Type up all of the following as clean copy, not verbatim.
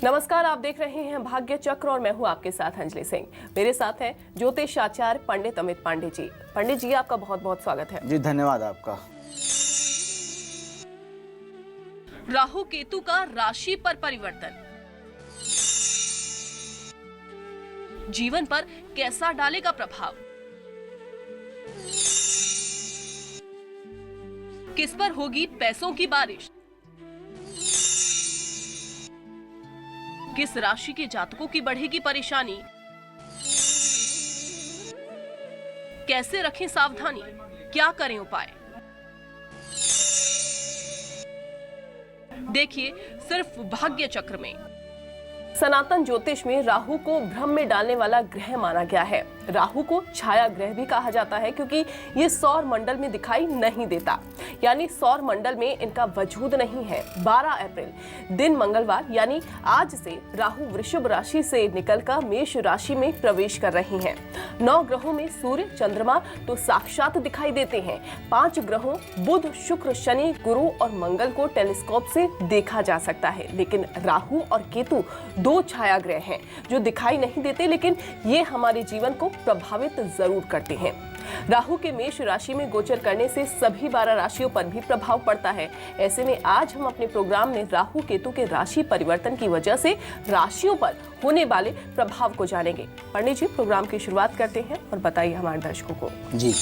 नमस्कार, आप देख रहे हैं भाग्य चक्र और मैं हूं आपके साथ अंजलि सिंह। मेरे साथ हैं ज्योतिषाचार्य पंडित अमित पांडे जी। पंडित जी, आपका बहुत बहुत स्वागत है। जी धन्यवाद आपका। राहु केतु का राशि पर परिवर्तन जीवन पर कैसा डालेगा प्रभाव? किस पर होगी पैसों की बारिश? किस राशि के जातकों की बढ़ेगी परेशानी? कैसे रखें सावधानी? क्या करें उपाय? देखिए सिर्फ भाग्य चक्र में। सनातन ज्योतिष में राहु को भ्रम में डालने वाला ग्रह माना गया है। राहु को छाया ग्रह भी कहा जाता है क्योंकि ये सौर मंडल में दिखाई नहीं देता, यानी सौर मंडल में इनका वजूद नहीं है। 12 अप्रैल दिन मंगलवार यानी आज से राहु वृषभ राशि से निकलकर मेष राशि में प्रवेश कर रही हैं। 9 ग्रहों में सूर्य चंद्रमा तो साक्षात दिखाई देते हैं। 5 ग्रहों बुध शुक्र शनि गुरु और मंगल को टेलीस्कोप से देखा जा सकता है, लेकिन राहु और केतु 2 छाया ग्रह हैं जो दिखाई नहीं देते, लेकिन ये हमारे जीवन को प्रभावित जरूर करते हैं। राहु के मेष राशि में गोचर करने से सभी 12 राशियों पर भी प्रभाव पड़ता है। ऐसे में आज हम अपने प्रोग्राम में राहु केतु के राशि परिवर्तन की वजह से राशियों पर होने वाले प्रभाव को जानेंगे। पंडित जी, प्रोग्राम की शुरुआत करते हैं और बताइए हमारे दर्शकों को। जी,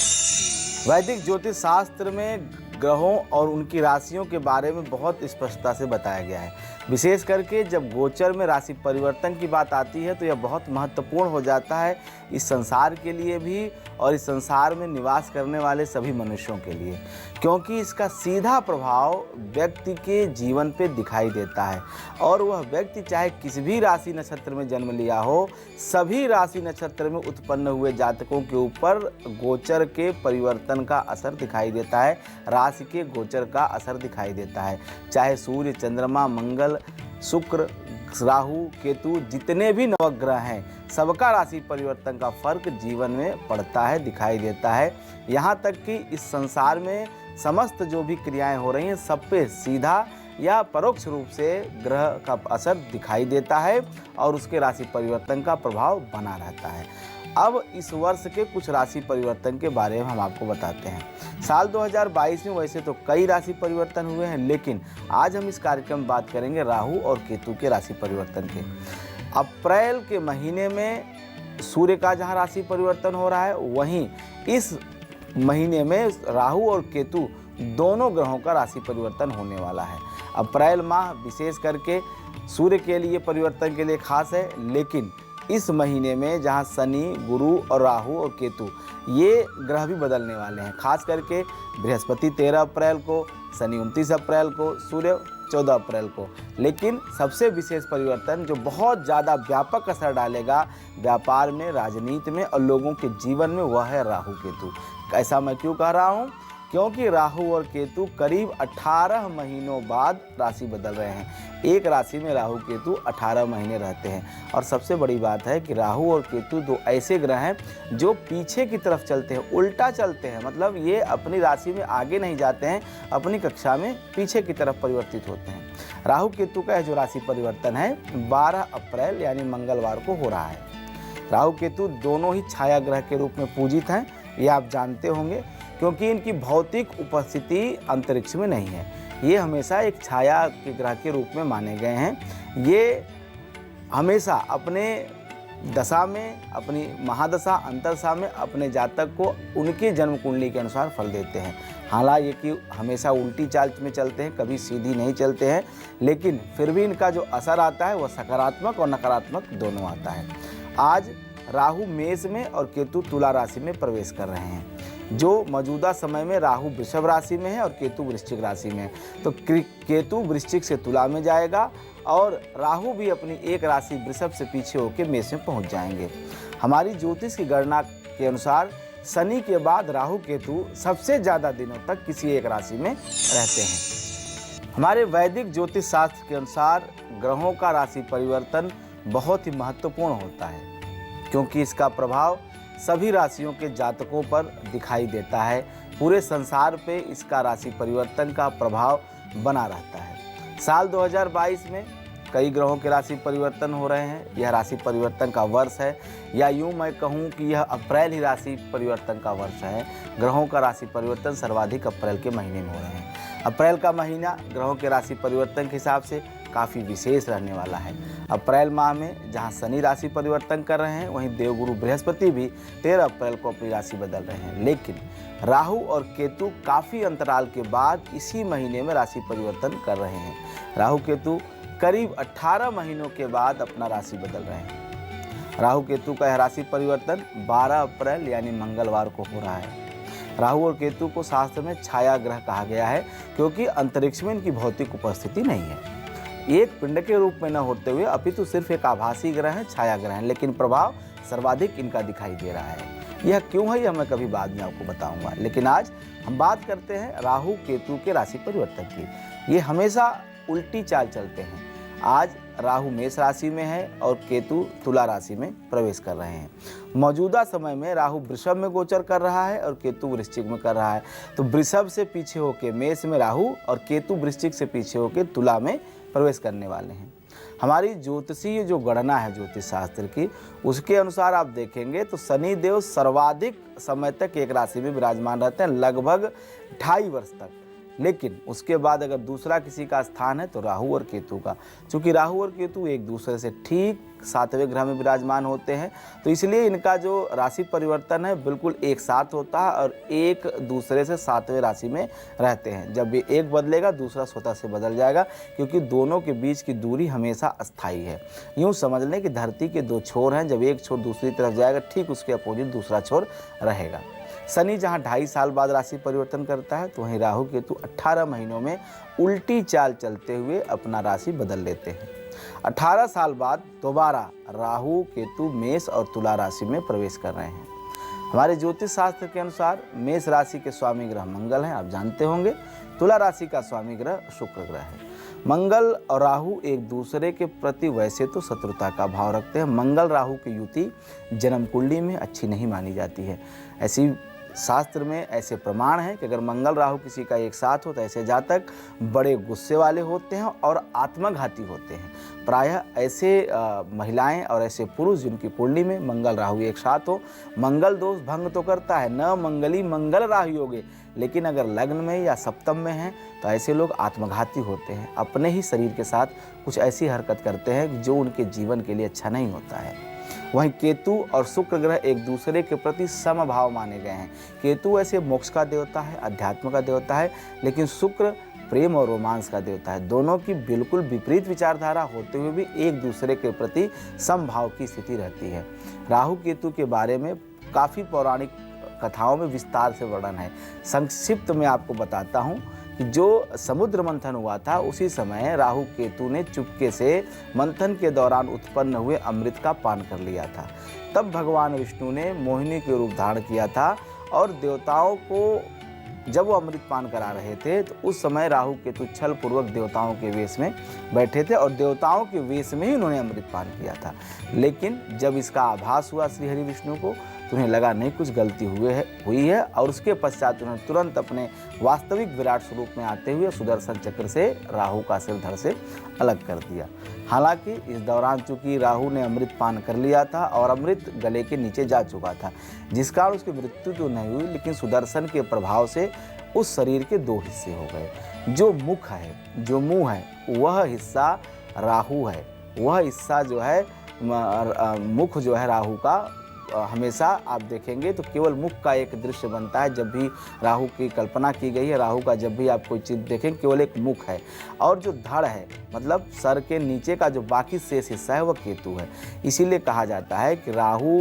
वैदिक ज्योतिष शास्त्र में ग्रहों और उनकी राशियों के बारे में बहुत स्पष्टता से बताया गया है। विशेष करके जब गोचर में राशि परिवर्तन की बात आती है तो यह बहुत महत्वपूर्ण हो जाता है इस संसार के लिए भी और इस संसार में निवास करने वाले सभी मनुष्यों के लिए, क्योंकि इसका सीधा प्रभाव व्यक्ति के जीवन पे दिखाई देता है। और वह व्यक्ति चाहे किसी भी राशि नक्षत्र में जन्म लिया हो, सभी राशि नक्षत्र में उत्पन्न हुए जातकों के ऊपर गोचर के परिवर्तन का असर दिखाई देता है, राशि के गोचर का असर दिखाई देता है। चाहे सूर्य चंद्रमा मंगल शुक्र राहु केतु जितने भी नवग्रह हैं, सबका राशि परिवर्तन का फर्क जीवन में पड़ता है, दिखाई देता है। यहाँ तक कि इस संसार में समस्त जो भी क्रियाएं हो रही हैं सब पे सीधा या परोक्ष रूप से ग्रह का असर दिखाई देता है और उसके राशि परिवर्तन का प्रभाव बना रहता है। अब इस वर्ष के कुछ राशि परिवर्तन के बारे में हम आपको बताते हैं। साल 2022 में वैसे तो कई राशि परिवर्तन हुए हैं, लेकिन आज हम इस कार्यक्रम में बात करेंगे राहु और केतु के राशि परिवर्तन के। अप्रैल के महीने में सूर्य का जहां राशि परिवर्तन हो रहा है, वहीं इस महीने में राहु और केतु दोनों ग्रहों का राशि परिवर्तन होने वाला है। अप्रैल माह विशेष करके सूर्य के लिए परिवर्तन के लिए खास है, लेकिन इस महीने में जहां शनि गुरु और राहु और केतु ये ग्रह भी बदलने वाले हैं। खास करके बृहस्पति 13 अप्रैल को, शनि 29 अप्रैल को, सूर्य 14 अप्रैल को। लेकिन सबसे विशेष परिवर्तन जो बहुत ज़्यादा व्यापक असर डालेगा व्यापार में, राजनीति में और लोगों के जीवन में, वह है राहु केतु। ऐसा मैं क्यों कह रहा हूँ? क्योंकि राहु और केतु करीब 18 महीनों बाद राशि बदल रहे हैं। एक राशि में राहु केतु 18 महीने रहते हैं। और सबसे बड़ी बात है कि राहु और केतु 2 ऐसे ग्रह हैं जो पीछे की तरफ चलते हैं, उल्टा चलते हैं। मतलब ये अपनी राशि में आगे नहीं जाते हैं, अपनी कक्षा में पीछे की तरफ परिवर्तित होते हैं। राहु केतु का जो राशि परिवर्तन है 12 अप्रैल यानी मंगलवार को हो रहा है। राहु केतु दोनों ही छाया ग्रह के रूप में पूजित हैं, ये आप जानते होंगे, क्योंकि इनकी भौतिक उपस्थिति अंतरिक्ष में नहीं है। ये हमेशा एक छाया के ग्रह के रूप में माने गए हैं। ये हमेशा अपने दशा में, अपनी महादशा अंतरदशा में अपने जातक को उनके जन्म कुंडली के अनुसार फल देते हैं। हालांकि कि हमेशा उल्टी चाल में चलते हैं, कभी सीधी नहीं चलते हैं, लेकिन फिर भी इनका जो असर आता है वह सकारात्मक और नकारात्मक दोनों आता है। आज राहु मेष में और केतु तुला राशि में प्रवेश कर रहे हैं। जो मौजूदा समय में राहु वृषभ राशि में है और केतु वृश्चिक राशि में है। तो केतु वृश्चिक से तुला में जाएगा और राहु भी अपनी एक राशि वृषभ से पीछे होकर मेष में पहुंच जाएंगे। हमारी ज्योतिष की गणना के अनुसार शनि के बाद राहु केतु सबसे ज़्यादा दिनों तक किसी एक राशि में रहते हैं। हमारे वैदिक ज्योतिष शास्त्र के अनुसार ग्रहों का राशि परिवर्तन बहुत ही महत्वपूर्ण होता है, क्योंकि इसका प्रभाव सभी राशियों के जातकों पर दिखाई देता है। पूरे संसार पे इसका राशि परिवर्तन का प्रभाव बना रहता है। साल 2022 में कई ग्रहों के राशि परिवर्तन हो रहे हैं। यह राशि परिवर्तन का वर्ष है, या यूँ मैं कहूँ कि यह अप्रैल ही राशि परिवर्तन का वर्ष है। ग्रहों का राशि परिवर्तन सर्वाधिक अप्रैल के महीने में हो रहे हैं। अप्रैल का महीना ग्रहों के राशि परिवर्तन के हिसाब से काफ़ी विशेष रहने वाला है। अप्रैल माह में जहां शनि राशि परिवर्तन कर रहे हैं, वहीं देवगुरु बृहस्पति भी 13 अप्रैल को अपनी राशि बदल रहे हैं। लेकिन राहु और केतु काफ़ी अंतराल के बाद इसी महीने में राशि परिवर्तन कर रहे हैं। राहु केतु करीब 18 महीनों के बाद अपना राशि बदल रहे हैं। राहु केतु का यह राशि परिवर्तन 12 अप्रैल यानी मंगलवार को हो रहा है। राहु और केतु को शास्त्र में छाया ग्रह कहा गया है, क्योंकि अंतरिक्ष में इनकी भौतिक उपस्थिति नहीं है। एक पिंड के रूप में न होते हुए अपितु सिर्फ एक आभासी ग्रह है, छाया ग्रह है, लेकिन प्रभाव सर्वाधिक इनका दिखाई दे रहा है। यह क्यों है, यह मैं कभी बाद में आपको बताऊंगा। लेकिन आज हम बात करते हैं राहु केतु के राशि परिवर्तन की। ये हमेशा उल्टी चाल चलते हैं। आज राहु मेष राशि में है और केतु तुला राशि में प्रवेश कर रहे हैं। मौजूदा समय में राहु वृषभ में गोचर कर रहा है और केतु वृश्चिक में कर रहा है। तो वृषभ से पीछे होकर मेष में राहु और केतु वृश्चिक से पीछे होकर तुला में प्रवेश करने वाले हैं। हमारी ज्योतिषीय जो गणना है ज्योतिष शास्त्र की, उसके अनुसार आप देखेंगे तो शनि देव सर्वाधिक समय तक एक राशि में विराजमान रहते हैं, लगभग 2.5 वर्ष तक। लेकिन उसके बाद अगर दूसरा किसी का स्थान है तो राहु और केतु का। चूँकि राहु और केतु एक दूसरे से ठीक 7वें ग्रह में विराजमान होते हैं, तो इसलिए इनका जो राशि परिवर्तन है बिल्कुल एक साथ होता है और एक दूसरे से 7वें राशि में रहते हैं। जब ये एक बदलेगा दूसरा स्वतः से बदल जाएगा, क्योंकि दोनों के बीच की दूरी हमेशा अस्थायी है। यूँ समझ लें कि धरती के 2 छोर हैं, जब एक छोर दूसरी तरफ जाएगा ठीक उसके अपोजिट दूसरा छोर रहेगा। शनि जहाँ 2.5 साल बाद राशि परिवर्तन करता है, तो वहीं राहु केतु 18 महीनों में उल्टी चाल चलते हुए अपना राशि बदल लेते हैं। 18 साल बाद दोबारा राहु केतु मेष और तुला राशि में प्रवेश कर रहे हैं। हमारे ज्योतिष शास्त्र के अनुसार मेष राशि के स्वामी ग्रह मंगल हैं, आप जानते होंगे। तुला राशि का स्वामी ग्रह शुक्र ग्रह है। मंगल और राहु एक दूसरे के प्रति वैसे तो शत्रुता का भाव रखते हैं। मंगल राहु की युति जन्म कुंडली में अच्छी नहीं मानी जाती है। ऐसी शास्त्र में ऐसे प्रमाण हैं कि अगर मंगल राहु किसी का एक साथ हो तो ऐसे जातक बड़े गुस्से वाले होते हैं और आत्मघाती होते हैं। प्रायः ऐसे महिलाएं और ऐसे पुरुष जिनकी कुंडली में मंगल राहु एक साथ हो, मंगल दोष भंग तो करता है, न मंगली मंगल राहु योगे, लेकिन अगर लग्न में या सप्तम में हैं तो ऐसे लोग आत्मघाती होते हैं। अपने ही शरीर के साथ कुछ ऐसी हरकत करते हैं जो उनके जीवन के लिए अच्छा नहीं होता है। वहीं केतु और शुक्र ग्रह एक दूसरे के प्रति समभाव माने गए हैं। केतु ऐसे मोक्ष का देवता है, अध्यात्म का देवता है, लेकिन शुक्र प्रेम और रोमांस का देवता है। दोनों की बिल्कुल विपरीत विचारधारा होते हुए भी एक दूसरे के प्रति समभाव की स्थिति रहती है। राहु केतु के बारे में काफ़ी पौराणिक कथाओं में विस्तार से वर्णन है। संक्षिप्त में आपको बताता हूँ कि जो समुद्र मंथन हुआ था, उसी समय राहु केतु ने चुपके से मंथन के दौरान उत्पन्न हुए अमृत का पान कर लिया था। तब भगवान विष्णु ने मोहिनी के रूप धारण किया था और देवताओं को जब वो अमृत पान करा रहे थे तो उस समय राहु केतु छल पूर्वक देवताओं के वेश में बैठे थे और देवताओं के वेश में ही उन्होंने अमृत पान किया था। लेकिन जब इसका आभास हुआ श्री हरि विष्णु को तो उन्हें लगा नहीं कुछ गलती हुई है और उसके पश्चात उन्होंने तुरंत अपने वास्तविक विराट स्वरूप में आते हुए सुदर्शन चक्र से राहु का सिर धड़ से अलग कर दिया। हालांकि इस दौरान चूंकि राहु ने अमृत पान कर लिया था और अमृत गले के नीचे जा चुका था, जिस कारण उसकी मृत्यु तो नहीं हुई, लेकिन सुदर्शन के प्रभाव से उस शरीर के 2 हिस्से हो गए। जो मुख है, जो मुंह है, वह हिस्सा राहु है। वह हिस्सा जो है मुख जो है राहु का, हमेशा आप देखेंगे तो केवल मुख का एक दृश्य बनता है। जब भी राहु की कल्पना की गई है, राहु का जब भी आप कोई चीज़ देखें केवल एक मुख है, और जो धड़ है मतलब सर के नीचे का जो बाकी शेष हिस्सा है वह केतु है। इसीलिए कहा जाता है कि राहु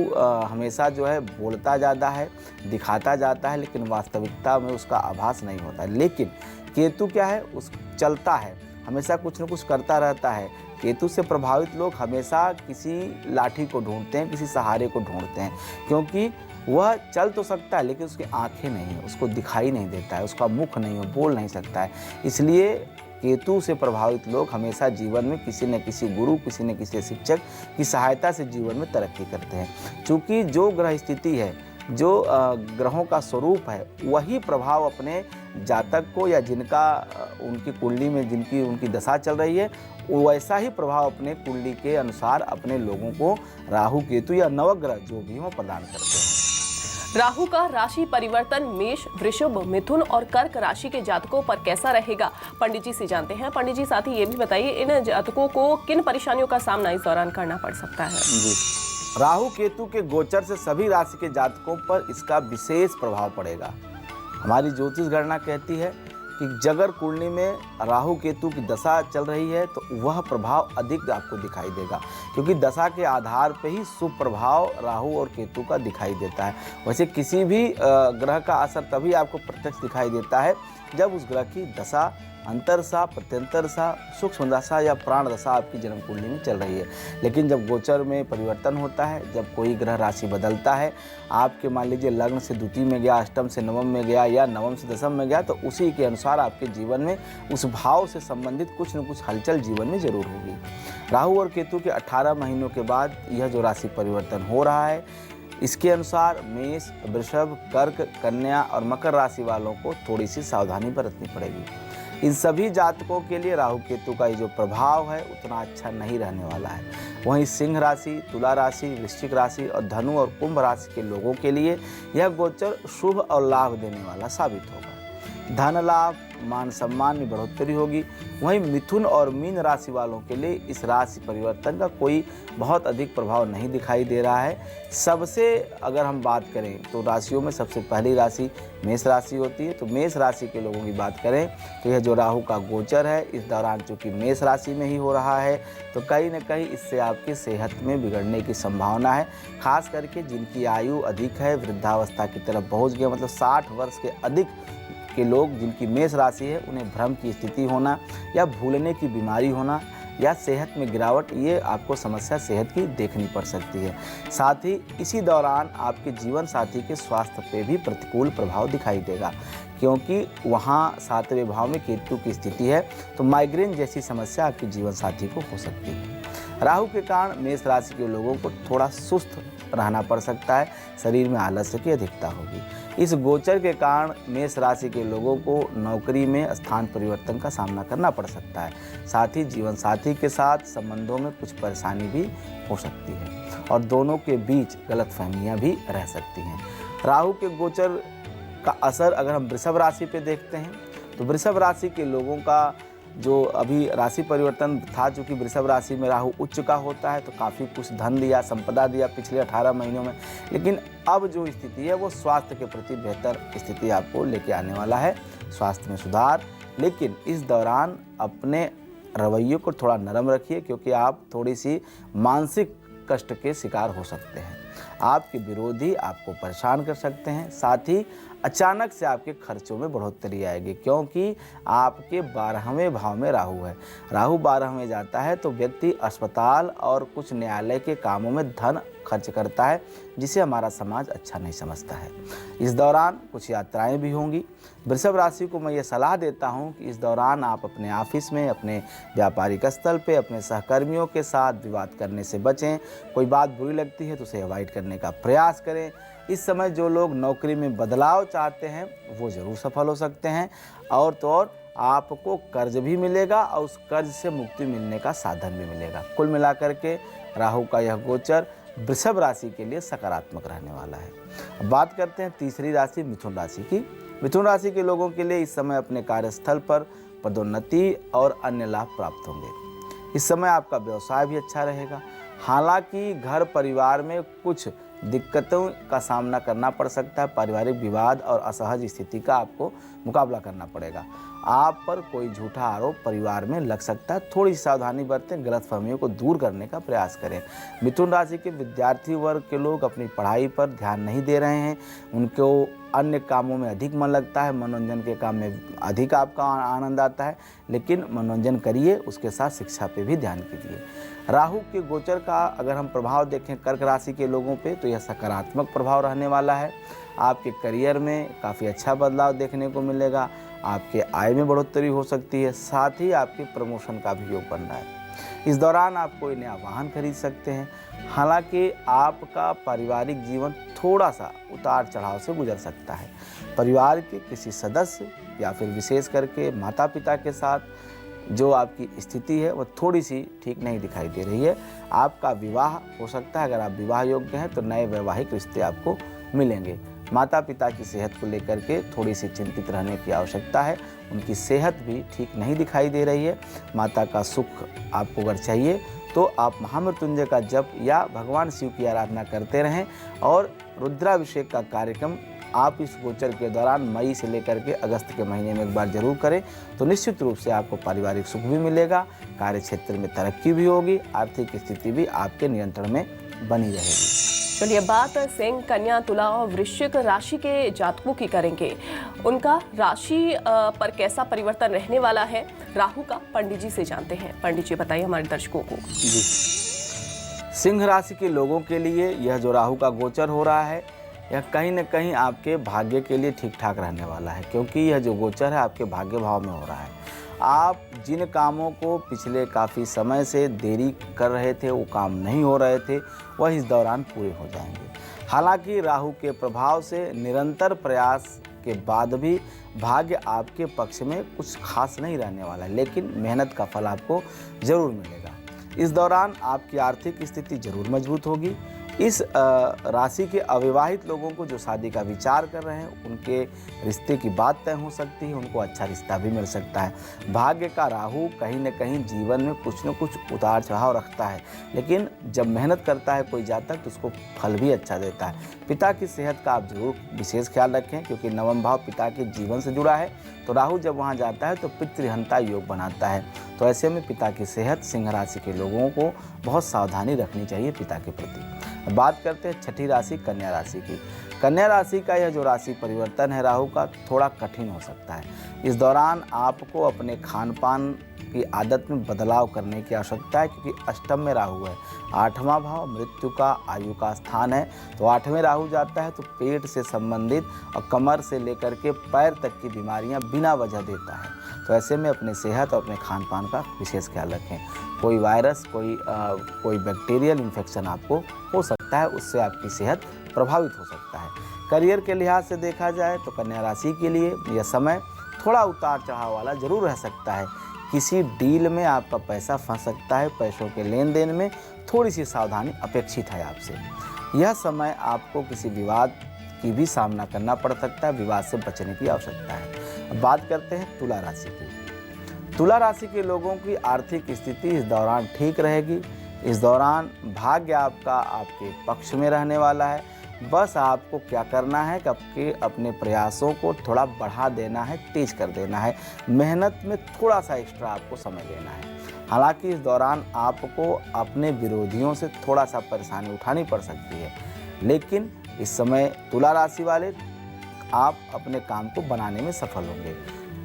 हमेशा जो है बोलता ज़्यादा है, दिखाता जाता है, लेकिन वास्तविकता में उसका आभास नहीं होता। लेकिन केतु क्या है, उस चलता है, हमेशा कुछ न कुछ करता रहता है। केतु से प्रभावित लोग हमेशा किसी लाठी को ढूंढते हैं, किसी सहारे को ढूंढते हैं, क्योंकि वह चल तो सकता है लेकिन उसकी आंखें नहीं है, उसको दिखाई नहीं देता है, उसका मुख नहीं है, बोल नहीं सकता है। इसलिए केतु से प्रभावित लोग हमेशा जीवन में किसी न किसी गुरु, किसी न किसी शिक्षक की सहायता से जीवन में तरक्की करते हैं। चूँकि जो ग्रह स्थिति है, जो ग्रहों का स्वरूप है, वही प्रभाव अपने जातक को या जिनका उनकी कुंडली में जिनकी उनकी दशा चल रही है, वैसा ही प्रभाव अपने कुंडली के अनुसार अपने लोगों को राहु केतु या नवग्रह जो भी हो प्रदान करते हैं। राहु का राशि परिवर्तन मेष, वृषभ, मिथुन और कर्क राशि के जातकों पर कैसा रहेगा, पंडित जी से जानते हैं। पंडित जी, साथ ही ये भी बताइए, इन जातकों को किन परेशानियों का सामना इस दौरान करना पड़ सकता है? जी, राहु केतु के गोचर से सभी राशि के जातकों पर इसका विशेष प्रभाव पड़ेगा। हमारी ज्योतिष गणना कहती है कि जगर कुंडली में राहु केतु की दशा चल रही है तो वह प्रभाव अधिक आपको दिखाई देगा, क्योंकि दशा के आधार पे ही शुभ प्रभाव राहु और केतु का दिखाई देता है। वैसे किसी भी ग्रह का असर तभी आपको प्रत्यक्ष दिखाई देता है जब उस ग्रह की दशा, अंतरसा, प्रत्यंतरसा, सूक्ष्म दशा या प्राण दशा आपकी जन्म कुंडली में चल रही है। लेकिन जब गोचर में परिवर्तन होता है, जब कोई ग्रह राशि बदलता है, आपके मान लीजिए लग्न से द्वितीय में गया, अष्टम से नवम में गया या नवम से दशम में गया, तो उसी के अनुसार आपके जीवन में उस भाव से संबंधित कुछ न कुछ हलचल जीवन में जरूर होगी। राहु और केतु के 18 महीनों के बाद यह जो राशि परिवर्तन हो रहा है, इसके अनुसार मेष, वृषभ, कर्क, कन्या और मकर राशि वालों को थोड़ी सी सावधानी बरतनी पड़ेगी। इन सभी जातकों के लिए राहु केतु का ये जो प्रभाव है उतना अच्छा नहीं रहने वाला है। वहीं सिंह राशि, तुला राशि, वृश्चिक राशि और धनु और कुंभ राशि के लोगों के लिए यह गोचर शुभ और लाभ देने वाला साबित होगा। धन लाभ, मान सम्मान में बढ़ोतरी होगी। वहीं मिथुन और मीन राशि वालों के लिए इस राशि परिवर्तन का कोई बहुत अधिक प्रभाव नहीं दिखाई दे रहा है। सबसे अगर हम बात करें तो राशियों में सबसे पहली राशि मेष राशि होती है। तो मेष राशि के लोगों की बात करें तो यह जो राहु का गोचर है इस दौरान चूँकि मेष राशि में ही हो रहा है, तो कहीं न कहीं इससे आपकी सेहत में बिगड़ने की संभावना है। खास करके जिनकी आयु अधिक है, वृद्धावस्था की तरफ पहुँच गया, मतलब 60 वर्ष के अधिक के लोग जिनकी मेष राशि है, उन्हें भ्रम की स्थिति होना या भूलने की बीमारी होना या सेहत में गिरावट, ये आपको समस्या सेहत की देखनी पड़ सकती है। साथ ही इसी दौरान आपके जीवन साथी के स्वास्थ्य पे भी प्रतिकूल प्रभाव दिखाई देगा, क्योंकि वहाँ 7वें भाव में केतु की स्थिति है, तो माइग्रेन जैसी समस्या आपके जीवन साथी को हो सकती है। राहु के कारण मेष राशि के लोगों को थोड़ा सुस्त रहना पड़ सकता है, शरीर में आलस्य की अधिकता होगी। इस गोचर के कारण मेष राशि के लोगों को नौकरी में स्थान परिवर्तन का सामना करना पड़ सकता है। साथ ही जीवन साथी के साथ संबंधों में कुछ परेशानी भी हो सकती है और दोनों के बीच गलतफहमियां भी रह सकती हैं। राहु के गोचर का असर अगर हम वृषभ राशि पे देखते हैं तो वृषभ राशि के लोगों का जो अभी राशि परिवर्तन था, चूँकि वृषभ राशि में राहु उच्च का होता है तो काफ़ी कुछ धन दिया, संपदा दिया पिछले 18 महीनों में। लेकिन अब जो स्थिति है वो स्वास्थ्य के प्रति बेहतर स्थिति आपको लेके आने वाला है, स्वास्थ्य में सुधार। लेकिन इस दौरान अपने रवैये को थोड़ा नरम रखिए, क्योंकि आप थोड़ी सी मानसिक कष्ट के शिकार हो सकते हैं। आपके विरोधी आपको परेशान कर सकते हैं। साथ ही अचानक से आपके खर्चों में बढ़ोतरी आएगी, क्योंकि आपके 12वें भाव में राहु है। राहु 12 में जाता है तो व्यक्ति अस्पताल और कुछ न्यायालय के कामों में धन खर्च करता है, जिसे हमारा समाज अच्छा नहीं समझता है। इस दौरान कुछ यात्राएं भी होंगी। वृषभ राशि को मैं ये सलाह देता हूं कि इस दौरान आप अपने ऑफिस में, अपने व्यापारिक स्थल पे, अपने सहकर्मियों के साथ विवाद करने से बचें। कोई बात बुरी लगती है तो उसे अवॉइड करने का प्रयास करें। इस समय जो लोग नौकरी में बदलाव चाहते हैं वो ज़रूर सफल हो सकते हैं, और तो और आपको कर्ज भी मिलेगा और उस कर्ज से मुक्ति मिलने का साधन भी मिलेगा। कुल मिलाकर के राहु का यह गोचर वृषभ राशि के लिए सकारात्मक रहने वाला है। अब बात करते हैं तीसरी राशि मिथुन राशि की। मिथुन राशि के लोगों के लिए इस समय अपने कार्यस्थल पर पदोन्नति और अन्य लाभ प्राप्त होंगे। इस समय आपका व्यवसाय भी अच्छा रहेगा। हालांकि घर परिवार में कुछ दिक्कतों का सामना करना पड़ सकता है। पारिवारिक विवाद और असहज स्थिति का आपको मुकाबला करना पड़ेगा। आप पर कोई झूठा आरोप परिवार में लग सकता है। थोड़ी सावधानी बरतें, गलतफहमियों को दूर करने का प्रयास करें। मिथुन राशि के विद्यार्थी वर्ग के लोग अपनी पढ़ाई पर ध्यान नहीं दे रहे हैं, उनको अन्य कामों में अधिक मन लगता है, मनोरंजन के काम में अधिक आपका आनंद आता है, लेकिन मनोरंजन करिए, उसके साथ शिक्षा पे भी ध्यान कीजिए। राहु के गोचर का अगर हम प्रभाव देखें कर्क राशि के लोगों पे तो यह सकारात्मक प्रभाव रहने वाला है। आपके करियर में काफ़ी अच्छा बदलाव देखने को मिलेगा, आपके आय में बढ़ोतरी हो सकती है, साथ ही आपके प्रमोशन का भी योग बन रहा है। इस दौरान आप कोई नया वाहन खरीद सकते हैं। हालांकि आपका पारिवारिक जीवन थोड़ा सा उतार चढ़ाव से गुजर सकता है। परिवार के किसी सदस्य या फिर विशेष करके माता पिता के साथ जो आपकी स्थिति है वो थोड़ी सी ठीक नहीं दिखाई दे रही है। आपका विवाह हो सकता है, अगर आप विवाह योग्य हैं तो नए वैवाहिक रिश्ते आपको मिलेंगे। माता पिता की सेहत को लेकर के थोड़ी सी चिंतित रहने की आवश्यकता है, उनकी सेहत भी ठीक नहीं दिखाई दे रही है। माता का सुख आपको अगर चाहिए तो आप महामृत्युंजय का जप या भगवान शिव की आराधना करते रहें और रुद्राभिषेक का कार्यक्रम आप इस गोचर के दौरान मई से लेकर के अगस्त के महीने में एक बार जरूर करें, तो निश्चित रूप से आपको पारिवारिक सुख भी मिलेगा, कार्य क्षेत्र में तरक्की भी होगी, आर्थिक स्थिति भी आपके नियंत्रण में बनी रहेगी। चलिए बात सिंह, कन्या, तुला और वृश्चिक राशि के जातकों की करेंगे। उनका राशि पर कैसा परिवर्तन रहने वाला है राहु का, पंडित जी से जानते हैं। पंडित जी बताइए हमारे दर्शकों को। जी, सिंह राशि के लोगों के लिए यह जो राहु का गोचर हो रहा है यह कहीं न कहीं आपके भाग्य के लिए ठीक ठाक रहने वाला है, क्योंकि यह जो गोचर है आपके भाग्य भाव में हो रहा है। आप जिन कामों को पिछले काफ़ी समय से देरी कर रहे थे, वो काम नहीं हो रहे थे, वह इस दौरान पूरे हो जाएंगे। हालांकि राहु के प्रभाव से निरंतर प्रयास के बाद भी भाग्य आपके पक्ष में कुछ खास नहीं रहने वाला है, लेकिन मेहनत का फल आपको ज़रूर मिलेगा। इस दौरान आपकी आर्थिक स्थिति जरूर मजबूत होगी। इस राशि के अविवाहित लोगों को जो शादी का विचार कर रहे हैं, उनके रिश्ते की बात तय हो सकती है, उनको अच्छा रिश्ता भी मिल सकता है। भाग्य का राहु कहीं न कहीं जीवन में कुछ न कुछ उतार चढ़ाव रखता है, लेकिन जब मेहनत करता है कोई जातक तो उसको फल भी अच्छा देता है। पिता की सेहत का आप जरूर विशेष ख्याल रखें, क्योंकि नवम भाव पिता के जीवन से जुड़ा है, तो राहु जब वहाँ जाता है तो पितृहंता योग बनाता है। तो ऐसे में पिता की सेहत, सिंह राशि के लोगों को बहुत सावधानी रखनी चाहिए पिता के प्रति। बात करते हैं छठी राशि कन्या राशि की। कन्या राशि का यह जो राशि परिवर्तन है राहु का, थोड़ा कठिन हो सकता है। इस दौरान आपको अपने खान पान की आदत में बदलाव करने की आवश्यकता है, क्योंकि अष्टम में राहु है। आठवां भाव मृत्यु का, आयु का स्थान है, तो आठवें राहु जाता है तो पेट से संबंधित और कमर से लेकर के पैर तक की बीमारियां बिना वजह देता है। तो ऐसे में अपने सेहत और अपने खान पान का विशेष ख्याल रखें। कोई वायरस, कोई बैक्टीरियल इन्फेक्शन आपको हो सकता है, उससे आपकी सेहत प्रभावित हो सकता है। करियर के लिहाज से देखा जाए तो कन्या राशि के लिए यह समय थोड़ा उतार चढ़ाव वाला जरूर रह सकता है। किसी डील में आपका पैसा फंस सकता है, पैसों के लेन देन में थोड़ी सी सावधानी अपेक्षित है आपसे। यह समय आपको किसी विवाद की भी सामना करना पड़ सकता है, विवाद से बचने की आवश्यकता है। अब बात करते हैं तुला राशि की। तुला राशि के लोगों की आर्थिक स्थिति इस दौरान ठीक रहेगी। इस दौरान भाग्य आपका आपके पक्ष में रहने वाला है। बस आपको क्या करना है कि अपने प्रयासों को थोड़ा बढ़ा देना है, तेज कर देना है। मेहनत में थोड़ा सा एक्स्ट्रा आपको समय देना है। हालांकि इस दौरान आपको अपने विरोधियों से थोड़ा सा परेशानी उठानी पड़ सकती है, लेकिन इस समय तुला राशि वाले आप अपने काम को बनाने में सफल होंगे।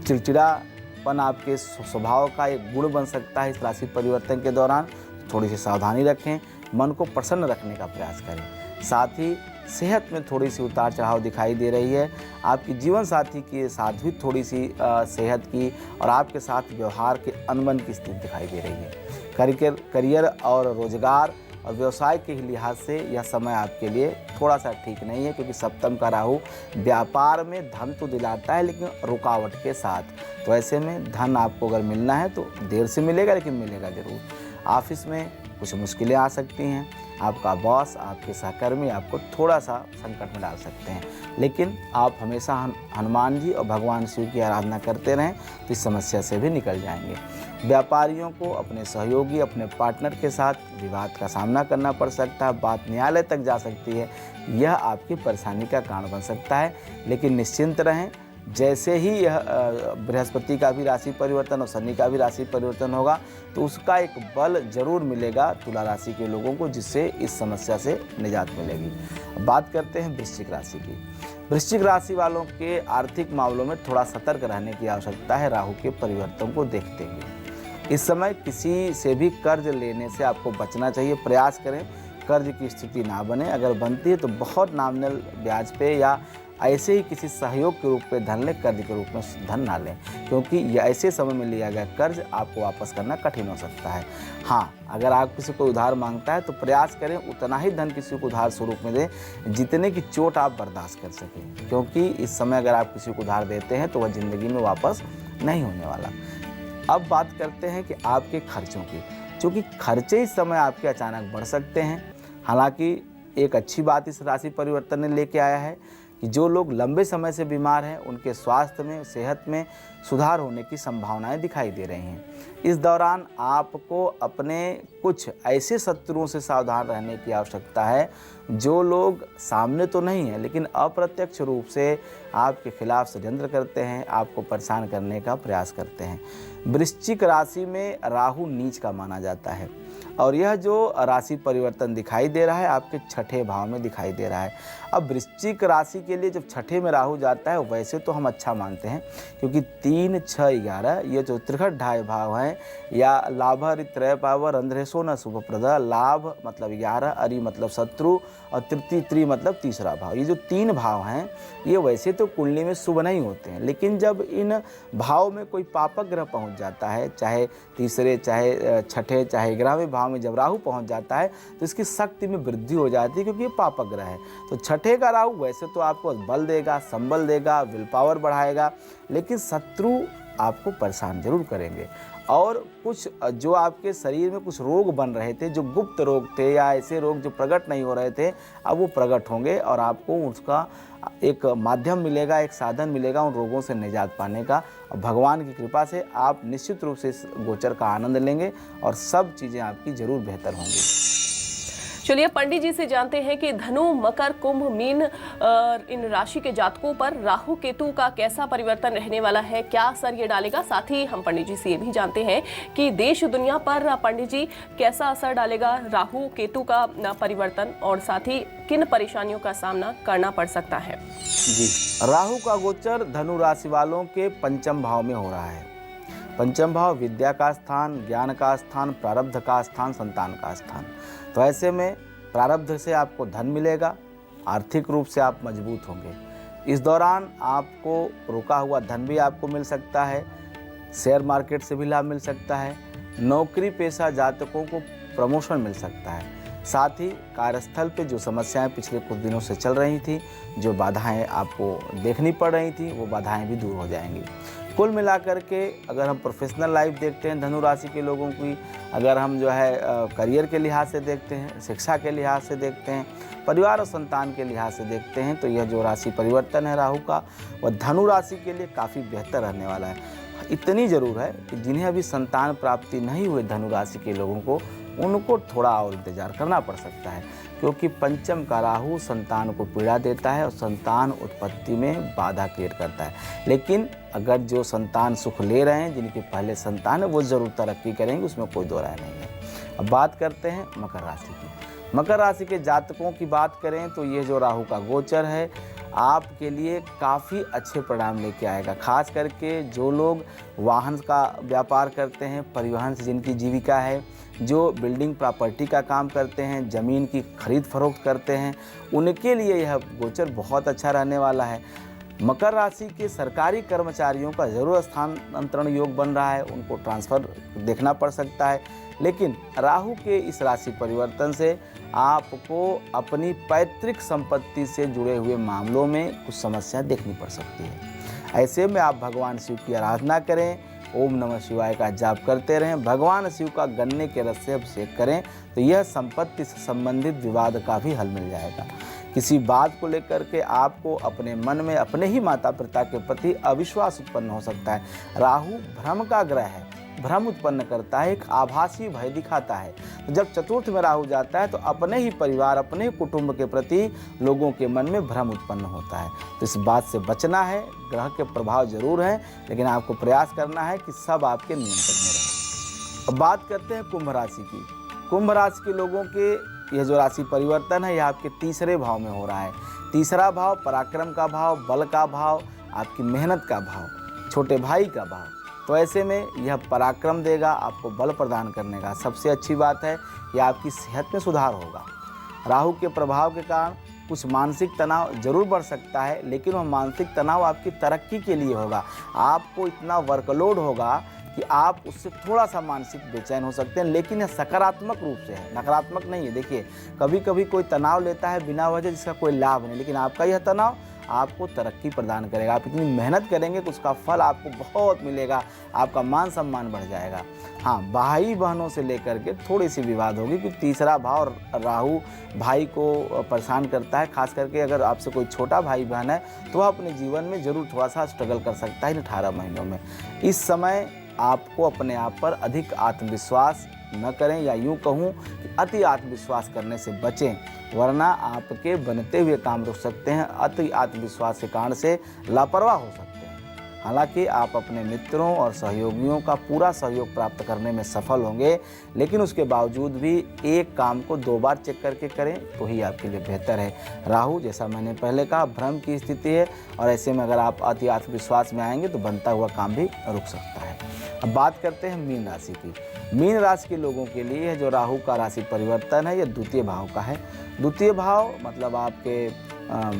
चिड़चिड़ापन आपके स्वभाव का एक गुण बन सकता है इस राशि परिवर्तन के दौरान। थोड़ी सी सावधानी रखें, मन को प्रसन्न रखने का प्रयास करें। साथ ही सेहत में थोड़ी सी उतार चढ़ाव दिखाई दे रही है। आपकी जीवन साथी के साथ भी थोड़ी सी सेहत की और आपके साथ व्यवहार के अनबन की स्थिति दिखाई दे रही है। करियर और रोजगार और व्यवसाय के लिहाज से यह समय आपके लिए थोड़ा सा ठीक नहीं है, क्योंकि सप्तम का राहु व्यापार में धन तो दिलाता है लेकिन रुकावट के साथ। तो ऐसे में धन आपको अगर मिलना है तो देर से मिलेगा, लेकिन मिलेगा ज़रूर। ऑफिस में कुछ मुश्किलें आ सकती हैं। आपका बॉस, आपके सहकर्मी आपको थोड़ा सा संकट में डाल सकते हैं, लेकिन आप हमेशा हनुमान जी और भगवान शिव की आराधना करते रहें तो इस समस्या से भी निकल जाएंगे। व्यापारियों को अपने सहयोगी, अपने पार्टनर के साथ विवाद का सामना करना पड़ सकता है, बात न्यायालय तक जा सकती है। यह आपकी परेशानी का कारण बन सकता है, लेकिन निश्चिंत रहें। जैसे ही यह बृहस्पति का भी राशि परिवर्तन और शनि का भी राशि परिवर्तन होगा तो उसका एक बल जरूर मिलेगा तुला राशि के लोगों को, जिससे इस समस्या से निजात मिलेगी। अब बात करते हैं वृश्चिक राशि की। वृश्चिक राशि वालों के आर्थिक मामलों में थोड़ा सतर्क रहने की आवश्यकता है राहु के परिवर्तन को देखते हुए। इस समय किसी से भी कर्ज लेने से आपको बचना चाहिए। प्रयास करें कर्ज की स्थिति ना बने, अगर बनती है तो बहुत नॉमिनल ब्याज पे या ऐसे ही किसी सहयोग के रूप में धन लें, कर्ज के रूप में धन ना लें, क्योंकि ये ऐसे समय में लिया गया कर्ज आपको वापस करना कठिन हो सकता है। हाँ, अगर आप किसी को उधार मांगता है तो प्रयास करें उतना ही धन किसी को उधार स्वरूप में दें जितने की चोट आप बर्दाश्त कर सकें, क्योंकि इस समय अगर आप किसी को उधार देते हैं तो वह ज़िंदगी में वापस नहीं होने वाला। अब बात करते हैं कि आपके खर्चों की, क्योंकि खर्चे इस समय आपके अचानक बढ़ सकते हैं। हालांकि एक अच्छी बात इस राशि परिवर्तन ने लेके आया है कि जो लोग लंबे समय से बीमार हैं उनके स्वास्थ्य में, सेहत में सुधार होने की संभावनाएं दिखाई दे रही हैं। इस दौरान आपको अपने कुछ ऐसे शत्रुओं से सावधान रहने की आवश्यकता है जो लोग सामने तो नहीं हैं लेकिन अप्रत्यक्ष रूप से आपके खिलाफ षड्यंत्र करते हैं, आपको परेशान करने का प्रयास करते हैं। वृश्चिक राशि में राहु नीच का माना जाता है और यह जो राशि परिवर्तन दिखाई दे रहा है आपके छठे भाव में दिखाई दे रहा है। अब वृश्चिक राशि के लिए जब छठे में राहु जाता है वैसे तो हम अच्छा मानते हैं, क्योंकि 3, 6, 11 ये जो त्रिखट ढाई भाव हैं, या लाभ त्रय पाव रंध्रे सोना शुभप्रद, लाभ मतलब 11, अरि मतलब शत्रु और तृतीय त्रि मतलब तीसरा भाव, ये जो 3 भाव हैं ये वैसे तो कुंडली में शुभ नहीं होते हैं, लेकिन जब इन भाव में कोई पापक ग्रह पहुंच जाता है, चाहे तीसरे, चाहे छठे, चाहे 11वें भाव में जब राहु पहुंच जाता है तो इसकी शक्ति में वृद्धि हो जाती है, क्योंकि ये पापक ग्रह है। तो छठे का राहु वैसे तो आपको बल देगा, संबल देगा, विल पावर बढ़ाएगा, लेकिन शत्रु आपको परेशान जरूर करेंगे। और कुछ जो आपके शरीर में कुछ रोग बन रहे थे, जो गुप्त रोग थे या ऐसे रोग जो प्रकट नहीं हो रहे थे, अब वो प्रकट होंगे और आपको उसका एक माध्यम मिलेगा, एक साधन मिलेगा उन रोगों से निजात पाने का। और भगवान की कृपा से आप निश्चित रूप से इस गोचर का आनंद लेंगे और सब चीज़ें आपकी जरूर बेहतर होंगी। चलिए पंडित जी से जानते हैं कि धनु, मकर, कुंभ, मीन इन राशि के जातकों पर राहु केतु का कैसा परिवर्तन रहने वाला है, क्या असर ये डालेगा। साथ ही हम पंडित जी से ये भी जानते हैं कि देश दुनिया पर पंडित जी कैसा असर डालेगा राहु केतु का परिवर्तन, और साथ ही किन परेशानियों का सामना करना पड़ सकता है। जी, राहु का गोचर धनु राशि वालों के पंचम भाव में हो रहा है। पंचम भाव विद्या का स्थान, ज्ञान का स्थान, प्रारब्ध का स्थान, संतान का स्थान। तो ऐसे में प्रारब्ध से आपको धन मिलेगा, आर्थिक रूप से आप मजबूत होंगे। इस दौरान आपको रुका हुआ धन भी आपको मिल सकता है, शेयर मार्केट से भी लाभ मिल सकता है, नौकरी पेशा जातकों को प्रमोशन मिल सकता है। साथ ही कार्यस्थल पे जो समस्याएं पिछले कुछ दिनों से चल रही थी, जो बाधाएं आपको देखनी पड़ रही थी, वो बाधाएं भी दूर हो जाएंगी। कुल मिलाकर के अगर हम प्रोफेशनल लाइफ देखते हैं धनु राशि के लोगों की, अगर हम जो है करियर के लिहाज से देखते हैं, शिक्षा के लिहाज से देखते हैं, परिवार और संतान के लिहाज से देखते हैं, तो यह जो राशि परिवर्तन है राहु का, वह धनु राशि के लिए काफ़ी बेहतर रहने वाला है। इतनी ज़रूर है कि जिन्हें अभी संतान प्राप्ति नहीं हुई धनु राशि के लोगों को, उनको थोड़ा और इंतजार करना पड़ सकता है, क्योंकि पंचम का राहु संतान को पीड़ा देता है और संतान उत्पत्ति में बाधा क्रिएट करता है। लेकिन अगर जो संतान सुख ले रहे हैं, जिनके पहले संतान है, वो ज़रूर तरक्की करेंगे, उसमें कोई दो राय नहीं है। अब बात करते हैं मकर राशि की। मकर राशि के जातकों की बात करें तो ये जो राहु का गोचर है आपके लिए काफ़ी अच्छे परिणाम लेके आएगा। खास करके जो लोग वाहन का व्यापार करते हैं, परिवहन से जिनकी जीविका है, जो बिल्डिंग प्रॉपर्टी का काम करते हैं, ज़मीन की खरीद फरोख्त करते हैं, उनके लिए यह गोचर बहुत अच्छा रहने वाला है। मकर राशि के सरकारी कर्मचारियों का ज़रूर स्थानांतरण योग बन रहा है, उनको ट्रांसफ़र देखना पड़ सकता है। लेकिन राहु के इस राशि परिवर्तन से आपको अपनी पैतृक संपत्ति से जुड़े हुए मामलों में कुछ समस्या देखनी पड़ सकती है। ऐसे में आप भगवान शिव की आराधना करें, ओम नमः शिवाय का जाप करते रहें, भगवान शिव का गन्ने के रस से अभिषेक करें, तो यह संपत्ति से संबंधित विवाद का भी हल मिल जाएगा। किसी बात को लेकर के आपको अपने मन में अपने ही माता पिता के प्रति अविश्वास उत्पन्न हो सकता है। राहु भ्रम का ग्रह है, भ्रम उत्पन्न करता है, एक आभासी भय दिखाता है। तो जब चतुर्थ में राहु जाता है तो अपने ही परिवार, अपने कुटुंब के प्रति लोगों के मन में भ्रम उत्पन्न होता है। तो इस बात से बचना है। ग्रह के प्रभाव जरूर हैं, लेकिन आपको प्रयास करना है कि सब आपके नियंत्रण में रहे। अब बात करते हैं कुंभ राशि की। कुंभ राशि के लोगों के यह जो राशि परिवर्तन है, यह आपके तीसरे भाव में हो रहा है। तीसरा भाव पराक्रम का भाव, बल का भाव, आपकी मेहनत का भाव, छोटे भाई का भाव। तो ऐसे में यह पराक्रम देगा, आपको बल प्रदान करने का। सबसे अच्छी बात है कि आपकी सेहत में सुधार होगा। राहु के प्रभाव के कारण कुछ मानसिक तनाव जरूर बढ़ सकता है, लेकिन वह मानसिक तनाव आपकी तरक्की के लिए होगा। आपको इतना वर्कलोड होगा कि आप उससे थोड़ा सा मानसिक बेचैन हो सकते हैं, लेकिन यह सकारात्मक रूप से है, नकारात्मक नहीं है। देखिए, कभी कभी कोई तनाव लेता है बिना वजह जिसका कोई लाभ नहीं, लेकिन आपका यह तनाव आपको तरक्की प्रदान करेगा। आप इतनी मेहनत करेंगे कि उसका फल आपको बहुत मिलेगा, आपका मान सम्मान बढ़ जाएगा। हाँ, भाई बहनों से लेकर के थोड़ी सी विवाद होगी, कि तीसरा भाव राहु भाई को परेशान करता है। खास करके अगर आपसे कोई छोटा भाई बहन है तो वह अपने जीवन में ज़रूर थोड़ा सा स्ट्रगल कर सकता है इन 18 महीनों में। इस समय आपको अपने आप पर अधिक आत्मविश्वास न करें, या यूँ कहूँ कि अति आत्मविश्वास करने से बचें, वरना आपके बनते हुए काम रुक सकते हैं। अति आत्मविश्वास के कारण से लापरवाह हो सकते हैं। हालांकि आप अपने मित्रों और सहयोगियों का पूरा सहयोग प्राप्त करने में सफल होंगे, लेकिन उसके बावजूद भी एक काम को 2 बार चेक करके करें तो ही आपके लिए बेहतर है। राहु, जैसा मैंने पहले कहा, भ्रम की स्थिति है, और ऐसे में अगर आप अति आत्मविश्वास में आएंगे तो बनता हुआ काम भी रुक सकता है। अब बात करते हैं मीन राशि की। मीन राशि के लोगों के लिए जो राहु का राशि परिवर्तन है, यह द्वितीय भाव का है। द्वितीय भाव मतलब आपके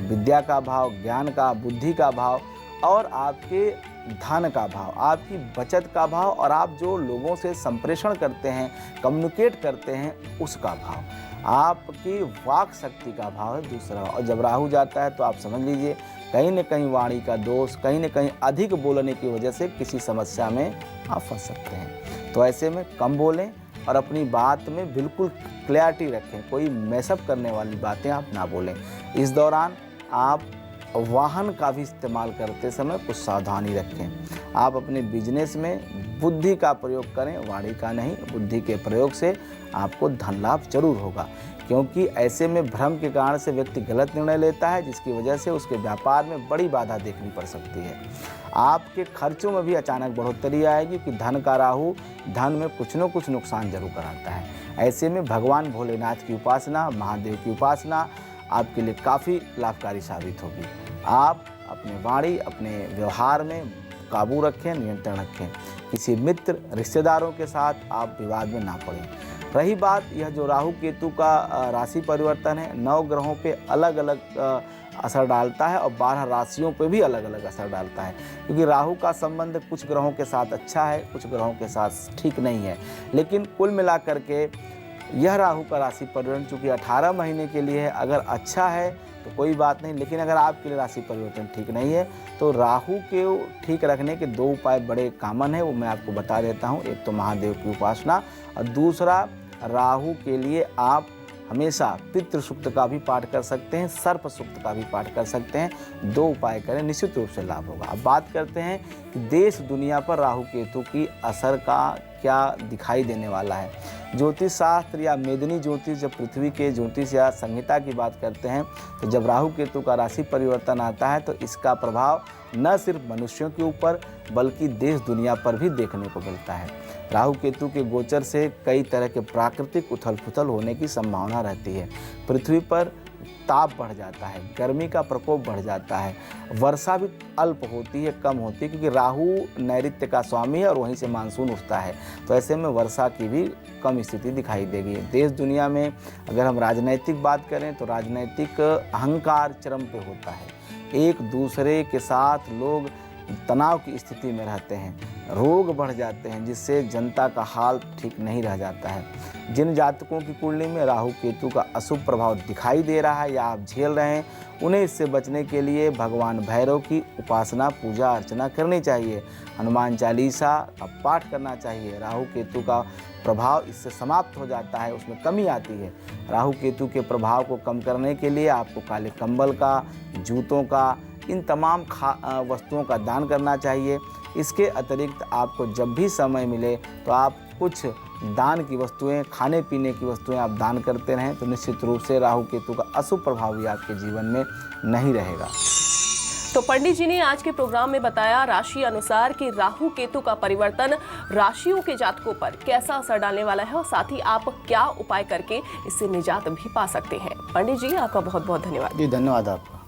विद्या का भाव, ज्ञान का, बुद्धि का भाव, और आपके धन का भाव, आपकी बचत का भाव, और आप जो लोगों से संप्रेषण करते हैं, कम्युनिकेट करते हैं, उसका भाव, आपकी वाक शक्ति का भाव है दूसरा। और जब राहु जाता है तो आप समझ लीजिए कहीं न कहीं वाणी का दोष, कहीं न कहीं अधिक बोलने की वजह से किसी समस्या में आप फंस सकते हैं। तो ऐसे में कम बोलें और अपनी बात में बिल्कुल क्लैरिटी रखें। कोई मैसअप करने वाली बातें आप ना बोलें। इस दौरान आप वाहन का भी इस्तेमाल करते समय कुछ सावधानी रखें। आप अपने बिजनेस में बुद्धि का प्रयोग करें, वाणी का नहीं। बुद्धि के प्रयोग से आपको धन लाभ जरूर होगा, क्योंकि ऐसे में भ्रम के कारण से व्यक्ति गलत निर्णय लेता है, जिसकी वजह से उसके व्यापार में बड़ी बाधा देखनी पड़ सकती है। आपके खर्चों में भी अचानक बढ़ोतरी आएगी, कि धन का राहु धन में कुछ न कुछ नुकसान जरूर कराता है। ऐसे में भगवान भोलेनाथ की उपासना, महादेव की उपासना आपके लिए काफ़ी लाभकारी साबित होगी। आप अपने वाणी, अपने व्यवहार में काबू रखें, नियंत्रण रखें। किसी मित्र, रिश्तेदारों के साथ आप विवाद में ना पड़ें। रही बात यह जो राहु केतु का राशि परिवर्तन है, 9 ग्रहों पे अलग अलग असर डालता है, और 12 राशियों पे भी अलग अलग असर डालता है, क्योंकि राहु का संबंध कुछ ग्रहों के साथ अच्छा है, कुछ ग्रहों के साथ ठीक नहीं है। लेकिन कुल मिलाकर के यह राहु का राशि परिवर्तन चूँकि 18 महीने के लिए है, अगर अच्छा है तो कोई बात नहीं, लेकिन अगर आपके लिए राशि परिवर्तन ठीक नहीं है तो राहु के ठीक रखने के 2 उपाय बड़े कॉमन है, वो मैं आपको बता देता हूँ। एक तो महादेव की उपासना, और दूसरा राहु के लिए आप हमेशा पितृ सूक्त का भी पाठ कर सकते हैं, सर्प सूक्त का भी पाठ कर सकते हैं। 2 उपाय करें, निश्चित रूप से लाभ होगा। अब बात करते हैं कि देश दुनिया पर राहु केतु की असर का क्या दिखाई देने वाला है। ज्योतिष शास्त्र या मेदिनी ज्योतिष, जब पृथ्वी के ज्योतिष या संहिता की बात करते हैं, तो जब राहु केतु का राशि परिवर्तन आता है तो इसका प्रभाव न सिर्फ मनुष्यों के ऊपर बल्कि देश दुनिया पर भी देखने को मिलता है। राहु केतु के गोचर से कई तरह के प्राकृतिक उथल पुथल होने की संभावना रहती है। पृथ्वी पर ताप बढ़ जाता है, गर्मी का प्रकोप बढ़ जाता है, वर्षा भी अल्प होती है, कम होती है, क्योंकि राहु नैऋत्य का स्वामी है और वहीं से मानसून उठता है। तो ऐसे में वर्षा की भी कम स्थिति दिखाई देगी। देश दुनिया में अगर हम राजनैतिक बात करें तो राजनैतिक अहंकार चरम पे होता है। एक दूसरे के साथ लोग तनाव की स्थिति में रहते हैं, रोग बढ़ जाते हैं, जिससे जनता का हाल ठीक नहीं रह जाता है। जिन जातकों की कुंडली में राहु केतु का अशुभ प्रभाव दिखाई दे रहा है या आप झेल रहे हैं, उन्हें इससे बचने के लिए भगवान भैरव की उपासना, पूजा अर्चना करनी चाहिए। हनुमान चालीसा का पाठ करना चाहिए। राहु केतु का प्रभाव इससे समाप्त हो जाता है, उसमें कमी आती है। राहु केतु के प्रभाव को कम करने के लिए आपको काले कंबल का, जूतों का, इन तमाम वस्तुओं का दान करना चाहिए। इसके अतिरिक्त आपको जब भी समय मिले तो आप कुछ दान की वस्तुएं, खाने पीने की वस्तुएं आप दान करते रहें, तो निश्चित रूप से राहु केतु का अशुभ प्रभाव भी आपके जीवन में नहीं रहेगा। तो पंडित जी ने आज के प्रोग्राम में बताया राशि अनुसार कि राहु केतु का परिवर्तन राशियों के जातकों पर कैसा असर डालने वाला है, और साथ ही आप क्या उपाय करके इससे निजात भी पा सकते हैं। पंडित जी, आपका बहुत बहुत धन्यवाद। जी, धन्यवाद आपका।